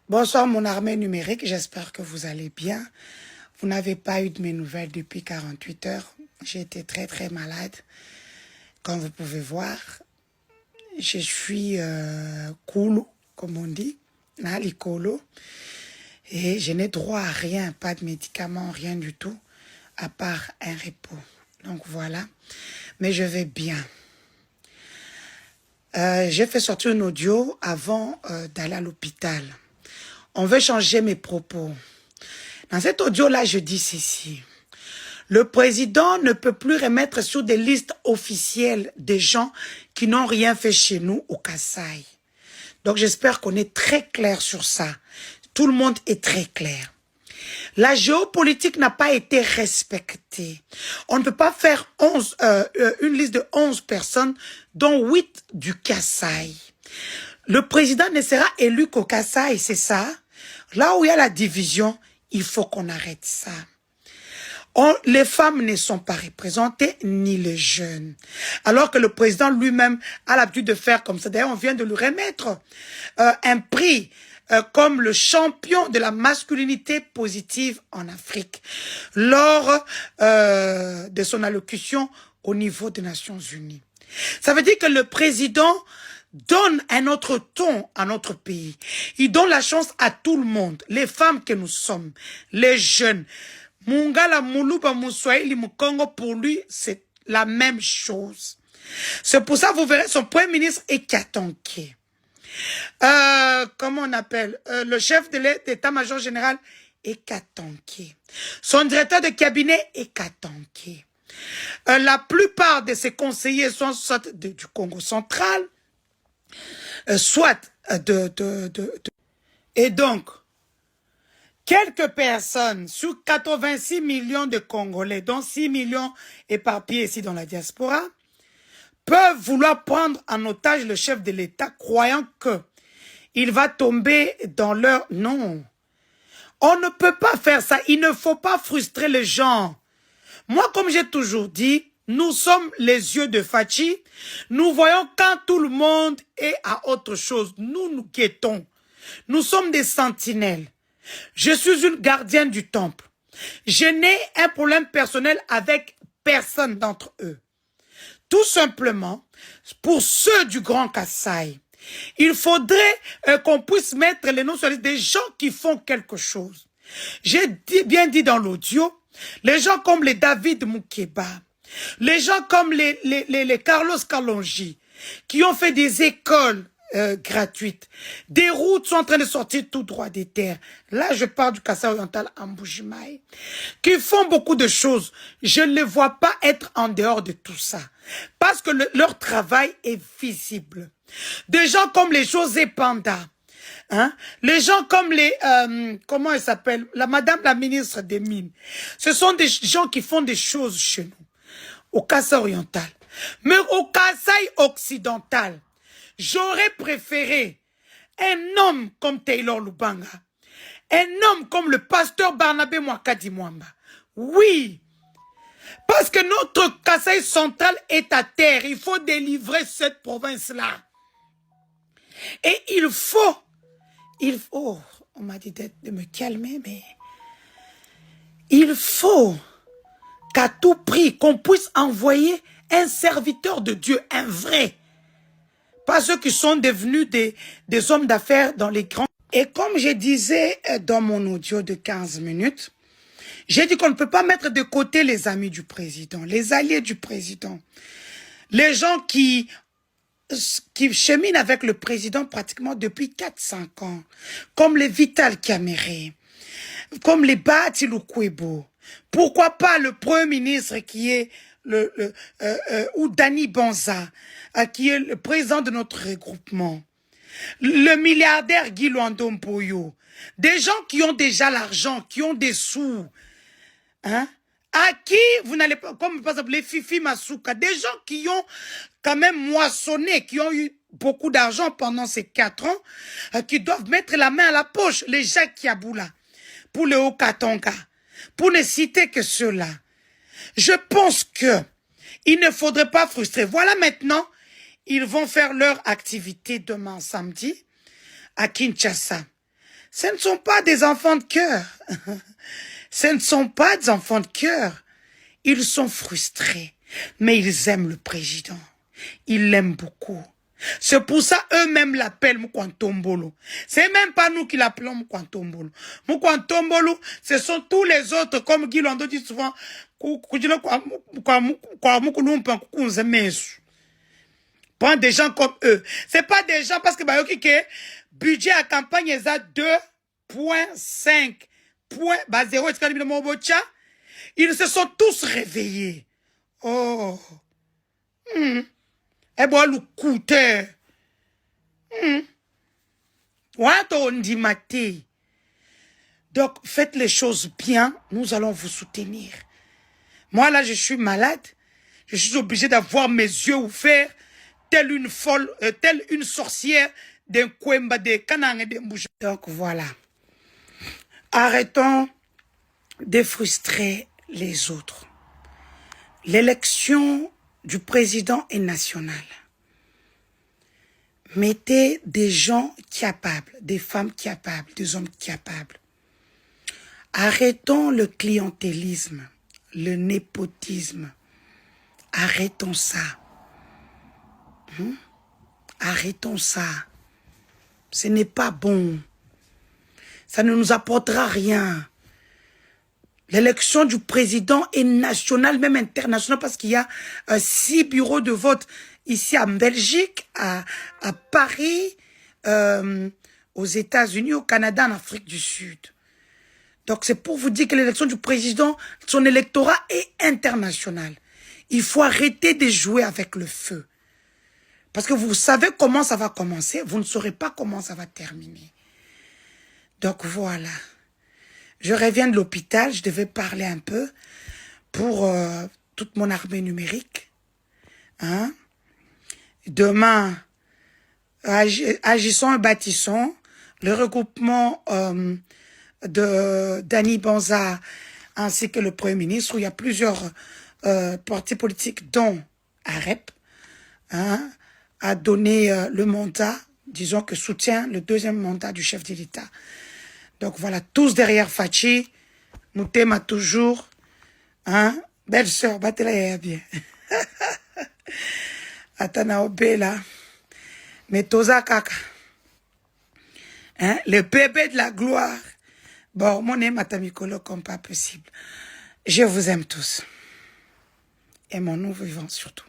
Bonsoir mon armée numérique, j'espère que vous allez bien. Vous n'avez pas eu de mes nouvelles depuis 48 heures. J'ai été très malade. Comme vous pouvez voir, je suis cool, comme on dit, nalikolo. Et je n'ai droit à rien, pas de médicaments, rien du tout, à part un repos. Donc voilà, mais je vais bien. J'ai fait sortir un audio avant d'aller à l'hôpital. On veut changer mes propos. Dans cet audio-là, je dis ceci. Le président ne peut plus remettre sur des listes officielles des gens qui n'ont rien fait chez nous au Kasaï. Donc j'espère qu'on est très clair sur ça. Tout le monde est très clair. La géopolitique n'a pas été respectée. On ne peut pas faire une liste de 11 personnes, dont 8 du Kasaï. Le président ne sera élu qu'au Kasaï, c'est ça? Là où il y a la division, il faut qu'on arrête ça. Les femmes ne sont pas représentées, ni les jeunes. Alors que le président lui-même a l'habitude de faire comme ça. D'ailleurs, on vient de lui remettre un prix comme le champion de la masculinité positive en Afrique lors de son allocution au niveau des Nations Unies. Ça veut dire que le président donne un autre ton à notre pays. Il donne la chance à tout le monde, les femmes que nous sommes, les jeunes. Mungala Muluba Moussoaili Mukongo, pour lui, c'est la même chose. C'est pour ça que vous verrez son premier ministre est Katonké. Comment on appelle? Le chef de l'état-major général est Katonké. Son directeur de cabinet est Katonké. La plupart de ses conseillers sont soit du Congo central, soit Et donc, quelques personnes sur 86 millions de Congolais, dont 6 millions éparpillés ici dans la diaspora, peuvent vouloir prendre en otage le chef de l'État, croyant que il va tomber dans leur... Non. On ne peut pas faire ça. Il ne faut pas frustrer les gens. Moi, comme j'ai toujours dit, nous sommes les yeux de Fachi. Nous voyons quand tout le monde est à autre chose. Nous, nous guettons. Nous sommes des sentinelles. Je suis une gardienne du temple. Je n'ai un problème personnel avec personne d'entre eux. Tout simplement, pour ceux du Grand Kasaï, il faudrait qu'on puisse mettre les noms sur la liste des gens qui font quelque chose. J'ai bien dit dans l'audio, les gens comme les David Moukeba, les gens comme les Carlos Kalonji, qui ont fait des écoles gratuites. Des routes sont en train de sortir tout droit des terres. Là, je parle du Kasaï oriental en Mbujimaï, qui font beaucoup de choses. Je ne les vois pas être en dehors de tout ça. Parce que leur travail est visible. Des gens comme les José Panda, hein? Les gens comme les... comment elle s'appelle? Madame la ministre des Mines. Ce sont des gens qui font des choses chez nous, au Kasaï oriental. Mais au Kasaï occidental, j'aurais préféré un homme comme Taylor Lubanga, un homme comme le pasteur Barnabé Mwakadi Mwamba. Oui, parce que notre Kasaï central est à terre. Il faut délivrer cette province-là. Et il faut, on m'a dit de me calmer, mais il faut qu'à tout prix, qu'on puisse envoyer un serviteur de Dieu, un vrai. Pas ceux qui sont devenus des hommes d'affaires dans les grands. Et comme je disais dans mon audio de 15 minutes, j'ai dit qu'on ne peut pas mettre de côté les amis du président, les alliés du président, les gens qui cheminent avec le président pratiquement depuis 4-5 ans, comme les Vital Kamere, comme les Bati Lukwebo. Pourquoi pas le premier ministre qui est ou Dani Banza, qui est le président de notre regroupement, le milliardaire Guy Luando Mpoyo, des gens qui ont déjà l'argent, qui ont des sous, hein, à qui vous n'allez pas, comme par exemple les Fifi Masuka, des gens qui ont quand même moissonné, qui ont eu beaucoup d'argent pendant ces 4 ans, qui doivent mettre la main à la poche, les Jacques Yaboula, pour le Haut-Katanga, pour ne citer que ceux-là. Je pense que il ne faudrait pas frustrer. Voilà maintenant, ils vont faire leur activité demain samedi à Kinshasa. Ce ne sont pas des enfants de cœur. Ce ne sont pas des enfants de cœur. Ils sont frustrés, mais ils aiment le président. Ils l'aiment beaucoup. C'est pour ça eux-mêmes l'appellent Mukwantombolo. C'est même pas nous qui l'appelons Mukwantombolo. Mukwantombolo, ce sont tous les autres, comme Guy Londo dit souvent, prends des gens comme eux. C'est pas des gens parce que budget à campagne est à 2,5 0. Ils se sont tous réveillés. Oh. Eh bon, le coûteur. On dit maté. Donc, faites les choses bien. Nous allons vous soutenir. Moi, là, je suis malade. Je suis obligé d'avoir mes yeux ouverts, telle une folle, telle une sorcière d'un Kwemba, de Kanang et de Mbouja. Donc, voilà. Arrêtons de frustrer les autres. L'élection du président est nationale. Mettez des gens capables, des femmes capables, des hommes capables. Arrêtons le clientélisme, le népotisme. Arrêtons ça. Arrêtons ça. Ce n'est pas bon. Ça ne nous apportera rien. L'élection du président est nationale, même internationale, parce qu'il y a 6 bureaux de vote ici en Belgique, à Paris, aux États-Unis, au Canada, en Afrique du Sud. Donc c'est pour vous dire que l'élection du président, son électorat est international. Il faut arrêter de jouer avec le feu. Parce que vous savez comment ça va commencer, vous ne saurez pas comment ça va terminer. Donc voilà. Je reviens de l'hôpital, je devais parler un peu pour toute mon armée numérique. Hein? Demain, agissons et bâtissons. Le regroupement de Dani Banza ainsi que le Premier ministre, où il y a plusieurs partis politiques, dont AREP, hein, a donné le mandat, disons que soutient le 2e mandat du chef de l'État. Donc voilà, tous derrière Fachi, nous t'aimons toujours. Hein? Belle sœur, battez-la bien. Atana Obela. Mais Toza Kaka. Hein? Le bébé de la gloire. Bon, mon aime Matamikolo comme pas possible. Je vous aime tous. Et mon nous vivant surtout.